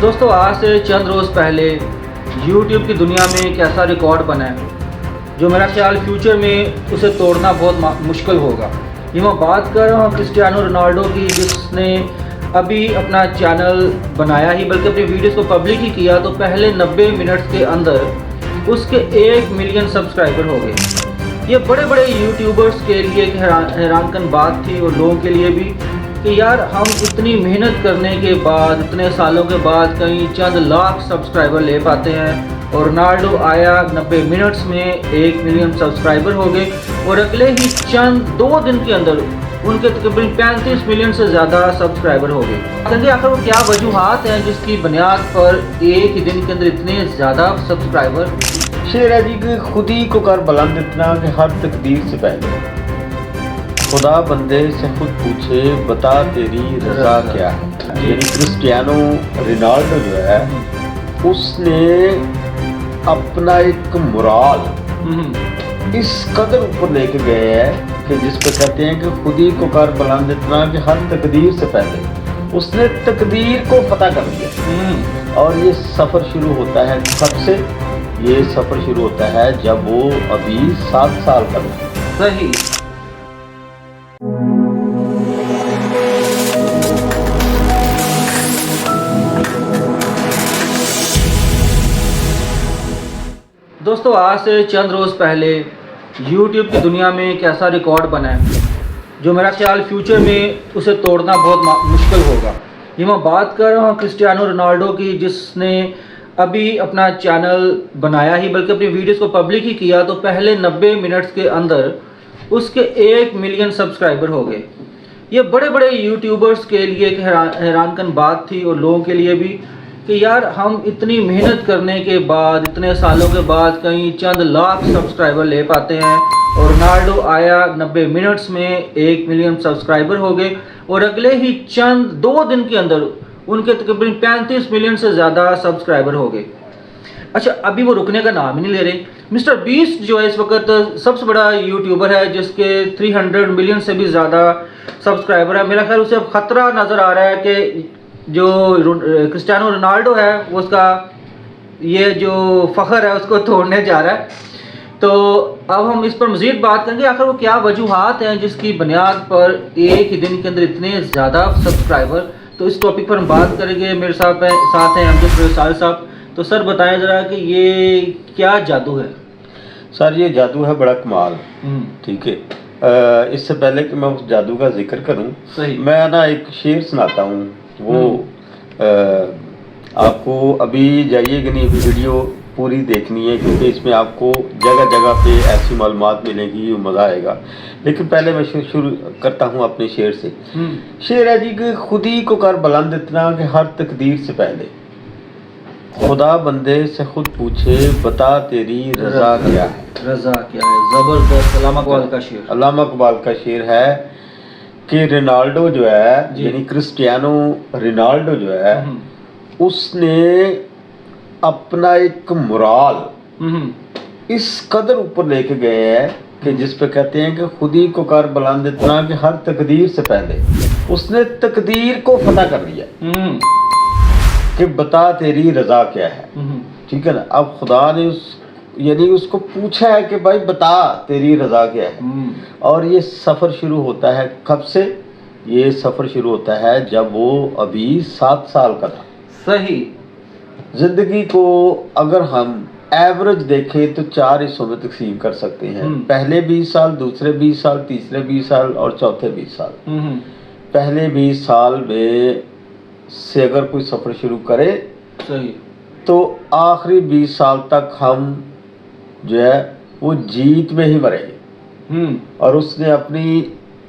दोस्तों आज से चंद रोज़ पहले YouTube की दुनिया में एक ऐसा रिकॉर्ड बना है जो मेरा ख्याल फ्यूचर में उसे तोड़ना बहुत मुश्किल होगा। ये मैं बात कर रहा हूँ क्रिस्टियानो रोनाल्डो की, जिसने अभी अपना चैनल बनाया ही बल्कि अपनी वीडियोस को पब्लिक ही किया तो पहले 90 मिनट के अंदर उसके 1 मिलियन सब्सक्राइबर हो गए। ये बड़े बड़े यूट्यूबर्स के लिए एक हैरानकन बात थी और लोगों के लिए भी कि यार हम इतनी मेहनत करने के बाद, इतने सालों के बाद कहीं चंद लाख सब्सक्राइबर ले पाते हैं और रोनाल्डो आया 90 मिनट्स में 1 मिलियन सब्सक्राइबर हो गए और अगले ही चंद 2 दिन के अंदर उनके तकरीबन 35 मिलियन से ज़्यादा सब्सक्राइबर हो गए। क्योंकि आखिर वो क्या वजूहात हैं जिसकी बुनियाद पर एक ही दिन के अंदर इतने ज़्यादा सब्सक्राइबर। शेर है जी कि खुद ही को कर बुलंद इतना कि हर तकदीर से पहले खुदा बंदे से खुद पूछे बता तेरी रजा क्या है। यानी क्रिस्टियानो रोनाल्डो जो है उसने अपना एक मुराल इस कदर ऊपर लेके गए हैं कि जिस पर कहते हैं कि खुद ही को कर बुलंद इतना कि हर तकदीर से पहले उसने तकदीर को फतह कर दिया। और ये सफ़र शुरू होता है कब से? ये सफ़र शुरू होता है जब वो अभी 7 साल का था। सही। दोस्तों आज से चंद रोज़ पहले YouTube की दुनिया में एक ऐसा रिकॉर्ड बना है जो मेरा ख्याल फ्यूचर में उसे तोड़ना बहुत मुश्किल होगा। ये मैं बात कर रहा हूँ क्रिस्टियानो रोनाल्डो की, जिसने अभी अपना चैनल बनाया ही बल्कि अपनी वीडियोस को पब्लिक ही किया तो पहले 90 मिनट्स के अंदर उसके 1 मिलियन सब्सक्राइबर हो गए। ये बड़े बड़े यूट्यूबर्स के लिए एक हैरानकन बात थी और लोगों के लिए भी कि यार हम इतनी मेहनत करने के बाद, इतने सालों के बाद कहीं चंद लाख सब्सक्राइबर ले पाते हैं और रोनाल्डो आया 90 मिनट्स में 1 मिलियन सब्सक्राइबर हो गए और अगले ही चंद 2 दिन के अंदर उनके तकरीबन 35 मिलियन से ज़्यादा सब्सक्राइबर हो गए। अच्छा, अभी वो रुकने का नाम ही नहीं ले रहे। मिस्टर बीस्ट जो है इस वक्त सबसे बड़ा यूट्यूबर है जिसके 300 मिलियन से भी ज़्यादा सब्सक्राइबर है। मेरा ख्याल उसे अब ख़तरा नज़र आ रहा है कि जो क्रिस्टियानो रोनाल्डो है उसका ये जो फ़ख्र है उसको तोड़ने जा रहा है। तो अब हम इस पर मज़ीद बात करेंगे आखिर वो क्या वजूहात हैं जिसकी बुनियाद पर एक ही दिन के अंदर इतने ज़्यादा सब्सक्राइबर। तो इस टॉपिक पर हम बात करेंगे। मेरे साथ हैं अमजद फैसल साहब। तो सर बताएं ज़रा कि ये क्या जादू है? सर ये जादू है बड़ा कमाल। ठीक है, इससे पहले कि मैं उस जादू का जिक्र करूं, सही, मैं ना एक शेर सुनाता हूं। वो आपको अभी जाइएगा नहीं, वीडियो पूरी देखनी है क्योंकि इसमें आपको जगह जगह पे ऐसी मालूमात मिलेगी, मज़ा आएगा। लेकिन पहले मैं शुरू करता हूँ अपने शेर से। शेर है जी कि खुद ही को कर बुलंद इतना कि हर तकदीर से पहले खुदा बंदे से खुद पूछे बता तेरी रजा क्या है। रजा क्या है? ज़बरदस्त। अल्लामा इकबाल का शेर। अल्लामा इकबाल का शेर है कि रोनाल्डो जो है यानी क्रिस्टियानो रोनाल्डो जो है उसने अपना एक मुराल इस कदर ऊपर लेके गए हैं कि जिस पे कहते हैं कि खुद ही को कर बुलंद इतना कि हर तकदीर से पहले उसने तकदीर को फतह कर दिया कि बता तेरी रजा क्या है। ठीक है ना? अब खुदा ने यानी उसको पूछा है कि भाई बता तेरी रजा क्या है। और ये सफ़र शुरू होता है कब से? ये सफ़र शुरू होता है जब वो अभी 7 साल का था। सही। ज़िंदगी को अगर हम एवरेज देखें तो 4 हिस्सों में तकसीम कर सकते हैं। पहले 20 साल, दूसरे 20 साल, तीसरे 20 साल और चौथे 20 साल। पहले 20 साल में से अगर कोई सफ़र शुरू करे सही तो आखिरी 20 साल तक हम जो है वो जीत में ही मरेंगे। और उसने अपनी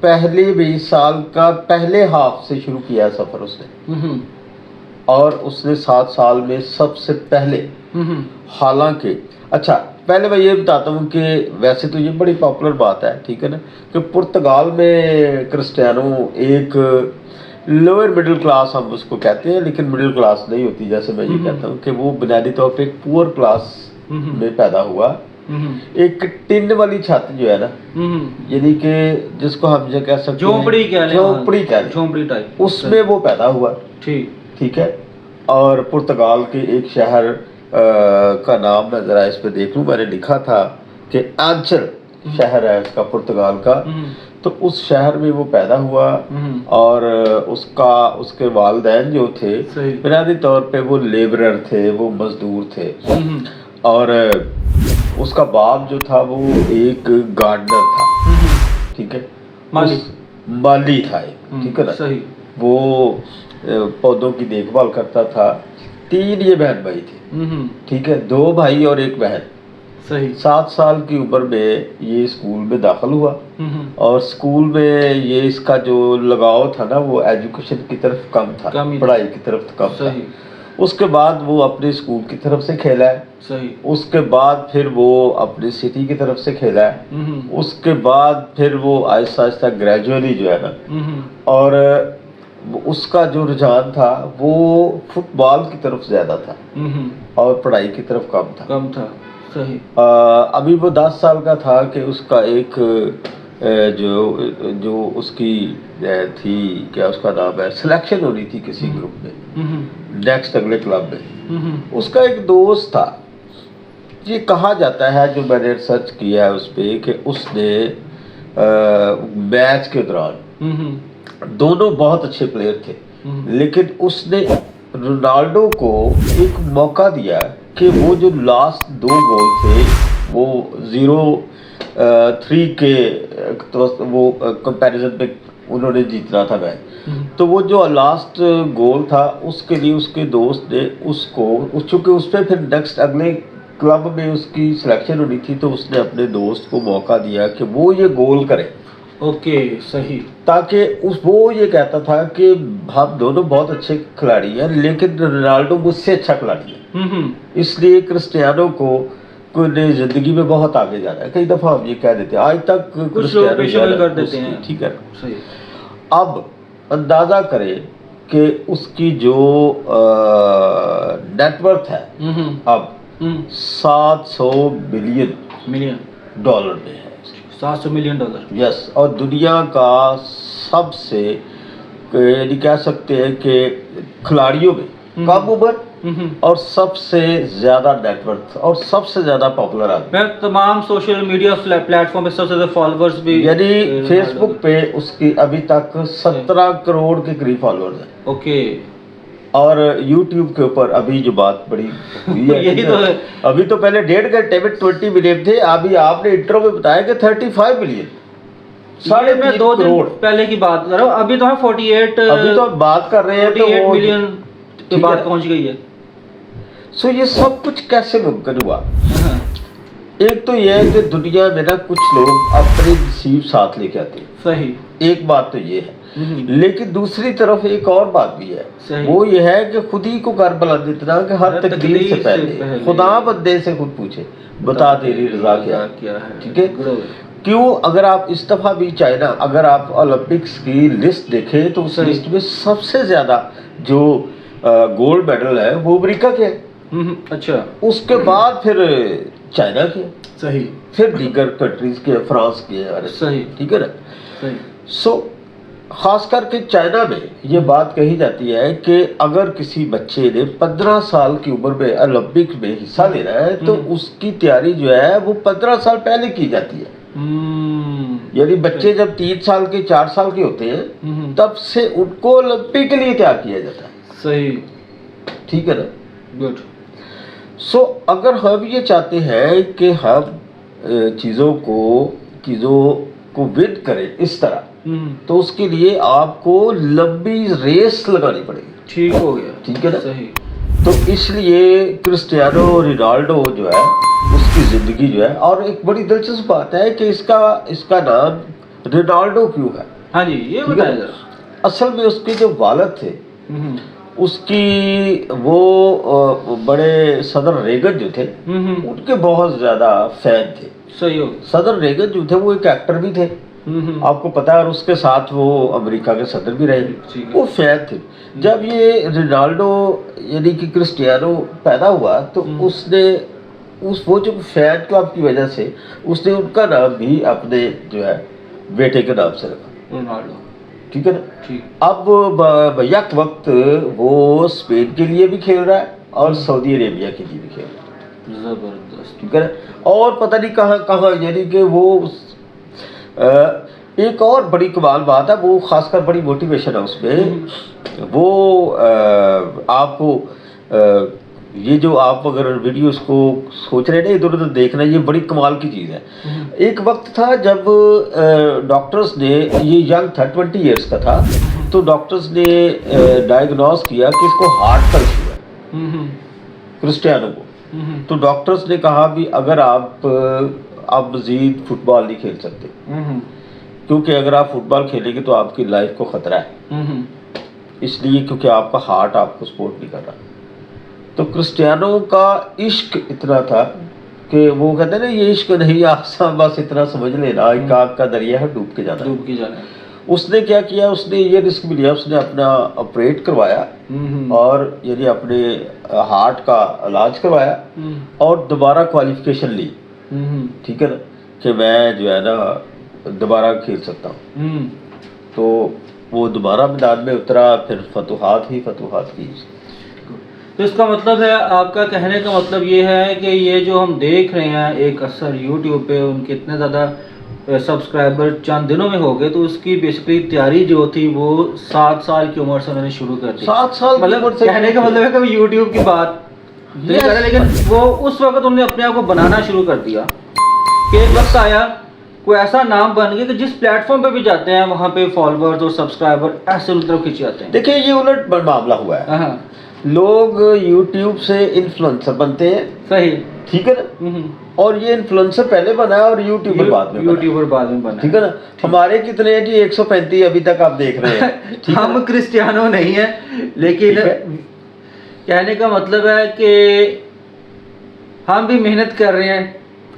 पहले 20 साल का पहले हाफ से शुरू किया सफ़र उसने। और उसने 7 साल में सबसे पहले हालांकि अच्छा पहले मैं ये बताता हूँ कि वैसे तो ये बड़ी पॉपुलर बात है, ठीक है ना, कि पुर्तगाल में क्रिस्टियानो एक लोअर मिडिल क्लास हम उसको कहते हैं, लेकिन मिडिल क्लास नहीं होती। जैसे मैं ये कहता हूँ कि वो बुनियादी तौर पे एक पुअर क्लास में पैदा हुआ। एक टिन वाली छत जो है ना, यानी कि जिसको हम जो कह सकते हैं झोंपड़ी टाइप, उसमें वो पैदा हुआ। ठीक है। और पुर्तगाल के एक शहर का नाम मैं ज़रा इस पे देख लूँ, मैंने लिखा था कि आंचल शहर है इसका पुर्तगाल का। तो उस शहर में वो पैदा हुआ और उसके वालिदैन जो थे बुनियादी तौर पे वो लेबरर थे, वो मजदूर थे। और उसका बाप जो था वो एक गार्डनर था, ठीक है, माली था एक, ठीक है ना, सही। वो पौधों की देखभाल करता था। 3 ये बहन भाई थे, ठीक है, 2 भाई और 1 बहन। सही। 7 साल की उम्र में ये स्कूल में दाखिल हुआ और स्कूल में ये इसका जो लगाव था ना वो एजुकेशन की तरफ कम था, पढ़ाई की तरफ कम था। उसके बाद वो अपने स्कूल की तरफ से खेला है। सही। उसके बाद फिर वो अपनी सिटी की तरफ से खेला है। उसके बाद फिर वो आहिस्ता आहिस्ता ग्रेजुअली जो है ना, और उसका जो रुझान था वो फुटबॉल की तरफ ज्यादा था और पढ़ाई की तरफ कम था। सही। अभी वो 10 साल का था कि उसका एक जो उसकी थी, क्या उसका नाम है, सिलेक्शन होनी थी किसी ग्रुप में, नेक्स्ट अगले क्लब में। उसका एक दोस्त था, ये कहा जाता है, जो मैंने रिसर्च किया है उस पर, कि उसने मैच के दौरान, दोनों बहुत अच्छे प्लेयर थे, लेकिन उसने रोनाल्डो को एक मौका दिया कि वो जो लास्ट 2 गोल थे वो 0-3 के तो वो कंपैरिजन पे उन्होंने जीतना था मैच। तो वो जो लास्ट गोल था उसके लिए उसके दोस्त ने उसको, चूंकि उस पर फिर नेक्स्ट अगले क्लब में उसकी सिलेक्शन होनी थी, तो उसने अपने दोस्त को मौका दिया कि वो ये गोल करे। ओके, सही। ताकि वो ये कहता था कि हम दोनों बहुत अच्छे खिलाड़ी हैं, लेकिन रोनाल्डो मुझसे अच्छा खिलाड़ी है, इसलिए क्रिस्टियानो को ने जिंदगी में बहुत आगे जाना है। कई दफा हम ये कह देते हैं, आज तक क्रिस्टियानो कर देते हैं, ठीक है। सही। अब अंदाजा करें कि उसकी जो नेटवर्थ है अब 700 बिलियन डॉलर में है। 700 मिलियन डॉलर, यस। और दुनिया का सबसे, यानी कह सकते हैं कि खिलाड़ियों में कम उम्र और सबसे ज्यादा नेटवर्क और सबसे ज्यादा पॉपुलर आदमी। मैं तमाम सोशल मीडिया प्लेटफॉर्म पे सबसे ज्यादा फॉलोअर्स भी, यानी फेसबुक पे उसकी अभी तक 17 करोड़ के करीब फॉलोअर्स हैं। ओके। और YouTube के ऊपर अभी जो बात बड़ी हुई है यही तो है। अभी तो पहले 1.5 घंटे में 20 मिलियन थे, अभी आपने इंट्रो में बताया कि 35 मिलियन, 3.5 करोड़ पहले की बात कर रहा हूँ। अभी तो है 48, अभी तो बात कर रहे हैं, तो 48 मिलियन के बाद पहुंच गई है। सो ये सब कुछ कैसे मुमकिन हुआ? एक तो यह है कि दुनिया में ना कुछ लोग अपने नसीब साथ लेके आते हैं, सही, एक बात तो ये है। लेकिन दूसरी तरफ एक और बात भी है, वो ये है कि खुद ही को कर बुलंद इतना कि हर तकदीर से पहले खुदा बंदे से खुद पूछे, बता तेरी रजा क्या है, ठीक है। क्यों? अगर आप इस दफा भी चाइना, अगर आप ओलंपिक्स की लिस्ट देखें तो उस लिस्ट में सबसे ज्यादा जो गोल्ड मेडल है वो अमेरिका के है। अच्छा। उसके बाद फिर चाइना के, सही, फिर दीगर कंट्रीज के, फ्रांस के, सही, ठीक है ना। सही। सो खास करके चाइना में ये बात कही जाती है कि अगर किसी बच्चे ने 15 साल की उम्र में ओलंपिक में हिस्सा लेना है तो उसकी तैयारी जो है वो 15 साल पहले की जाती है। यानी बच्चे जब 3 साल के, 4 साल के होते हैं तब से उनको ओलंपिक के लिए तैयार किया जाता है। सही, ठीक है ना। गुड। सो अगर हम ये चाहते हैं कि हम चीज़ों को विन करें इस तरह, तो उसके लिए आपको लंबी रेस लगानी पड़ेगी। ठीक हो गया, ठीक है ना। सही। तो इसलिए क्रिस्टियानो रोनाल्डो जो है उसकी जिंदगी जो है, और एक बड़ी दिलचस्प बात है कि इसका नाम रोनाल्डो क्यों है। हाँ जी, ये बताया जरा। असल में उसके जो वालिद थे, उसकी वो बड़े सदर रेगन जो थे उनके बहुत ज्यादा फैन थे। सही हो। सदर रेगन जो थे वो एक एक्टर भी थे, आपको पता है, और उसके साथ वो अमेरिका के सदर भी रहे, वो फैन थे। जब ये रोनाल्डो यानी कि क्रिस्टियानो पैदा हुआ तो उसने वो जो फैन क्लब की वजह से उसने उनका नाम भी अपने जो है बेटे के नाम से रखा, रोनाल्डो। ठीक है ना। ठीक। अब भैया वक्त वो स्पेन के लिए भी खेल रहा है और सऊदी अरेबिया के लिए भी खेल रहा है, जबरदस्त। ठीक है ना। और पता नहीं कहाँ कहाँ, यानी कि वो एक और बड़ी कमाल बात है, वो खासकर बड़ी मोटिवेशन है उसमें। वो आपको ये जो आप अगर वीडियोस को सोच रहे हैं ना इधर उधर देखना, ये बड़ी कमाल की चीज़ है। एक वक्त था जब डॉक्टर्स ने, ये यंग था 20 इयर्स का था, तो डॉक्टर्स ने डायग्नोस किया कि इसको हार्ट का इशू है, क्रिस्टियानो को। तो डॉक्टर्स ने कहा भी अगर आप मजीद फुटबॉल नहीं खेल सकते, क्योंकि अगर आप फुटबॉल खेलेंगे तो आपकी लाइफ को खतरा है, इसलिए क्योंकि आपका हार्ट आपको सपोर्ट नहीं कर रहा। तो क्रिस्टियानो का इश्क इतना था कि वो कहते हैं ना, ये इश्क नहीं आसान, बस इतना समझ लेना एक आग का दरिया है, डूब के जाना है। उसने क्या किया, उसने ये रिस्क भी लिया, उसने अपना ऑपरेट करवाया और यानी अपने हार्ट का इलाज करवाया और दोबारा क्वालिफिकेशन ली, ठीक है ना, कि मैं जो है ना दोबारा खेल सकता हूँ। तो वो दोबारा मैदान में उतरा, फिर फतुहात की। तो इसका मतलब है, आपका कहने का मतलब ये है कि ये जो हम देख रहे हैं एक असर यूट्यूब पे, उनके इतने ज़्यादा सब्सक्राइबर चंद दिनों में हो गए, तो उसकी बेसिकली तैयारी जो थी वो 7 साल की उम्र से उन्होंने शुरू कर दी। 7 साल मतलब कहने का मतलब है कि यूट्यूब की बात नहीं कर रहे, लेकिन वो उस वक्त उन्होंने अपने आप को बनाना शुरू कर दिया कि एक वक्त आया, कोई ऐसा नाम बन गया कि जिस प्लेटफॉर्म पे भी जाते हैं वहाँ पे फॉलोअर्स और सब्सक्राइबर ऐसे उन तरफ खिंच जाते हैं। देखिए ये उलट मामला हुआ है, लोग YouTube से इन्फ्लुएंसर बनते हैं, सही, ठीक है ना, और ये इन्फ्लुएंसर पहले बना है और यूट्यूबर बाद में बना, ठीक है ना। हमारे कितने हैं जी, 135 अभी तक आप देख रहे हैं। हम क्रिस्टियानो नहीं है, लेकिन कहने का मतलब है कि हम भी मेहनत कर रहे हैं,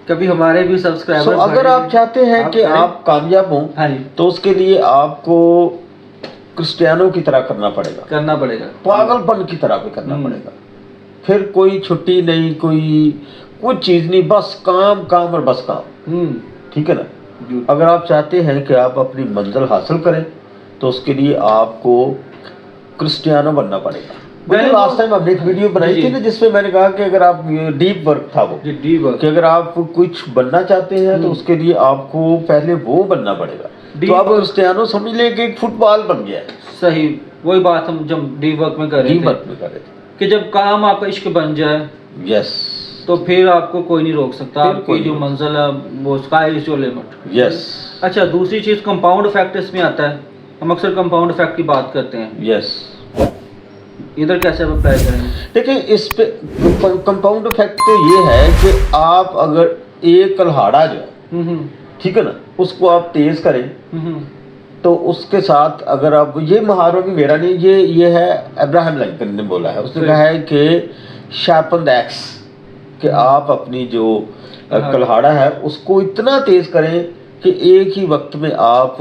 कभी हमारे भी सब्सक्राइबर अगर आप चाहते हैं कि आप कामयाब हों, तो उसके लिए आपको क्रिस्टियानो की तरह करना पड़ेगा, पागलपन की तरह भी करना पड़ेगा। फिर कोई छुट्टी नहीं, कोई कुछ चीज नहीं, बस काम और बस काम, ठीक है ना। अगर आप चाहते हैं कि आप अपनी मंजिल हासिल करें, तो उसके लिए आपको क्रिस्टियानो बनना पड़ेगा। लास्ट टाइम हमने एक वीडियो बनाई थी ना, जिसमें मैंने कहा कि अगर आप डीप वर्क था वो, कि अगर आप कुछ बनना चाहते हैं तो उसके लिए आपको पहले वो बनना पड़ेगा। तो आप क्रिस्टियानो समझ लें कि एक फुटबॉल बन गया है। सही, वही बात हम जब डीप वर्क में कर रहे थे कि जब काम आपका इश्क बन जाए, यस, तो फिर आपको कोई नहीं रोक सकता, आपकी जो मंजिल है वो sky is your limit. Yes. अच्छा, दूसरी चीज कंपाउंड इफेक्ट इसमें आता है, हम अक्सर कंपाउंड इफेक्ट की बात करते हैं। यस। इधर कैसे अप्लाई करेंगे? देखिए इस पे कंपाउंड इफेक्ट तो ये है कि आप अगर एक कल्हाड़ा जो है, ठीक है ना, उसको आप तेज करें, तो उसके साथ अगर आप, ये महावरा भी मेरा नहीं, ये है अब्राहम लिंकन ने बोला है, उसने कहा है कि शार्पन द एक्स, कि आप अपनी जो कल्हाड़ा है उसको इतना तेज करें कि एक ही वक्त में आप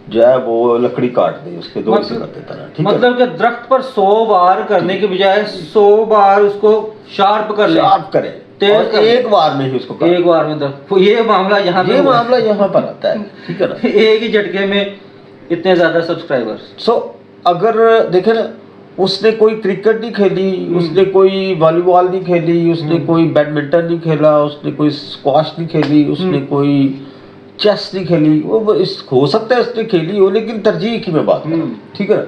जो है वो लकड़ी काट दें, उसके दो हिस्से कर देता है, ठीक है। मतलब कि दरख्त पर 100 बार करने के बजाय 100 बार उसको शार्प करें, और एक बार में ही उसको एक बार में तो ये मामला यहाँ पर आता है, ठीक है ना। एक ही झटके में इतने ज्यादा सब्सक्राइबर्स। अगर देखे ना, उसने कोई क्रिकेट नहीं खेली, उसने कोई वॉलीबॉल नहीं खेली, उसने कोई बैडमिंटन नहीं खेला, उसने कोई स्क्वाश नहीं खेली, उसने कोई चेस नहीं खेली, वो हो सकता है उसने खेली हो, लेकिन तरजीह की मैं बात कर रहा हूं, ठीक है ना।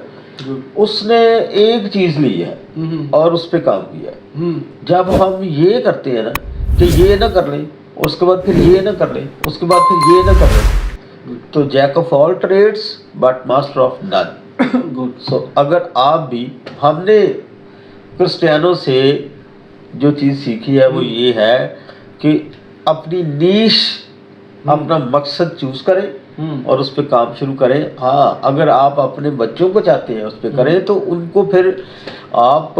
उसने एक चीज ली है और उस पर काम किया है। जब हम ये करते हैं ना कि ये ना कर लें, उसके बाद फिर ये ना कर लें, उसके बाद फिर ये ना कर लें, तो jack of all trades but master of none. Good. So अगर आप भी, हमने क्रिस्टियानो से जो चीज़ सीखी है वो ये है कि अपनी नीश, अपना मकसद चूज करें और उस पर काम शुरू करें। हाँ, अगर आप अपने बच्चों को चाहते हैं उस पर करें, तो उनको फिर आप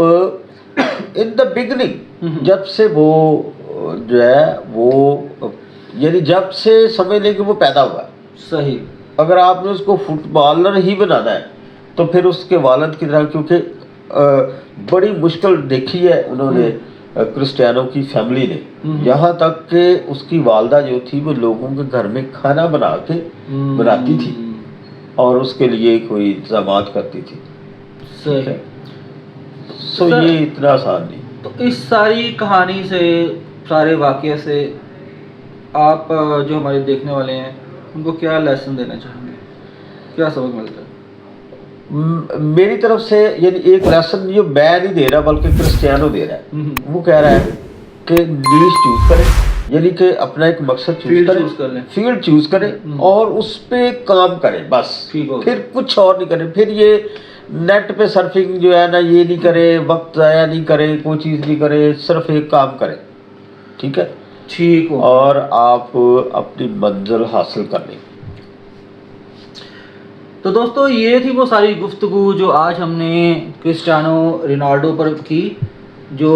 इन द बिगनिंग, जब से वो जो है वो, यानी जब से समझ लें कि वो पैदा हुआ, सही, अगर आपने उसको फुटबॉलर ही बनाना है, तो फिर उसके वालिद की तरह, क्योंकि बड़ी मुश्किल देखी है उन्होंने, क्रिस्टियानो की फैमिली ने, यहाँ तक कि उसकी वालदा जो थी वो लोगों के घर में खाना बना के बनाती थी, और उसके लिए कोई इंतजाम करती थी। सही। सो सर, ये इतना आसान नहीं। तो इस सारी कहानी से, सारे वाक़ये से आप जो हमारे देखने वाले हैं उनको क्या लेसन देना चाहेंगे, क्या सबक मिलता है? मेरी तरफ से यानी एक लेसन जो मैं नहीं दे रहा बल्कि क्रिस्टियानो दे रहा है। वो कह रहा है कि नीश चूज करें, यानी कि अपना एक मकसद चूज करें, फील्ड चूज करें और उस पे काम करें बस, फिर कुछ और नहीं करें। फिर ये नेट पे सर्फिंग जो है ना, ये नहीं करे, वक्त ज़ाया नहीं करे, कोई चीज़ नहीं करे, सिर्फ एक काम करें। ठीक है, ठीक हो, और आप अपनी मंजिल हासिल कर लें। तो दोस्तों ये थी वो सारी गुफ्तगू जो आज हमने क्रिस्टियानो रोनाल्डो पर की। जो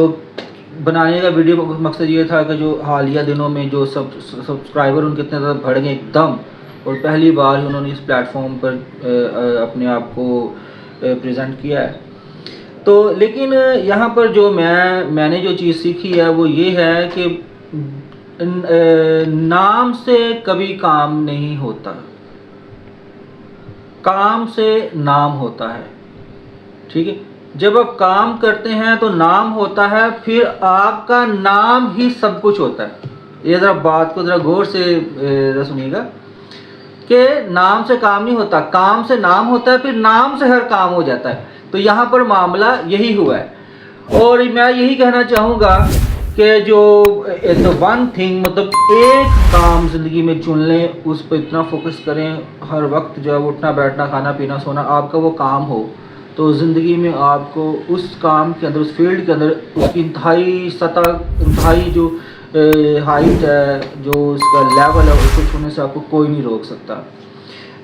बनाने का वीडियो का मकसद ये था कि जो हालिया दिनों में जो सब्सक्राइबर उनके इतने ज़्यादा बढ़ गए एकदम, और पहली बार ही उन्होंने इस प्लेटफॉर्म पर अपने आप को प्रेजेंट किया है। तो लेकिन यहाँ पर जो मैंने जो चीज़ सीखी है वो ये है कि नाम से कभी काम नहीं होता, काम से नाम होता है। ठीक है, जब आप काम करते हैं तो नाम होता है, फिर आपका नाम ही सब कुछ होता है। ये ज़रा बात को ज़रा गौर से सुनिएगा कि नाम से काम नहीं होता, काम से नाम होता है, फिर नाम से हर काम हो जाता है। तो यहाँ पर मामला यही हुआ है। और मैं यही कहना चाहूँगा कि जो वन थिंग, मतलब एक काम ज़िंदगी में चुन लें, उस पर इतना फोकस करें, हर वक्त जो है उठना बैठना खाना पीना सोना आपका वो काम हो, तो ज़िंदगी में आपको उस काम के अंदर, उस फील्ड के अंदर उसकी इंतहाई सतह, इंतहाई जो हाइट है, जो उसका लेवल है, उसको छूने से आपको कोई नहीं रोक सकता।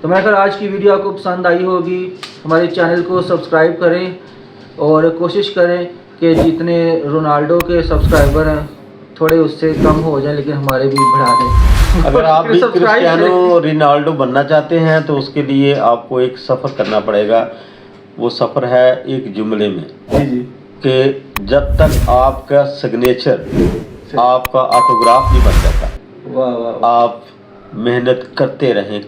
तो मैं अगर आज की वीडियो आपको पसंद आई होगी, हमारे चैनल को सब्सक्राइब करें और कोशिश करें कि जितने रोनाल्डो के सब्सक्राइबर हैं थोड़े उससे कम हो जाए, लेकिन हमारे भी बढ़ा दें। अगर आप भी क्रिस्टियानो रोनाल्डो बनना चाहते हैं तो उसके लिए आपको एक सफ़र करना पड़ेगा। वो सफ़र है एक जुमले में, जी कि जब तक आपका सिग्नेचर, आपका ऑटोग्राफ नहीं बन जाता, वाह वाह, आप मेहनत करते रहें,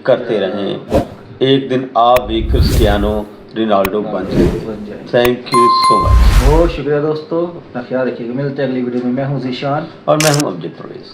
एक दिन आप भी क्रिस्टियानो रोनाल्डो बन जाए। Thank you so much. बहुत शुक्रिया दोस्तों, अपना ख्याल रखिएगा। मिलते हैं अगली वीडियो में। मैं हूं ज़ीशान और मैं हूं अमजद परवेज़।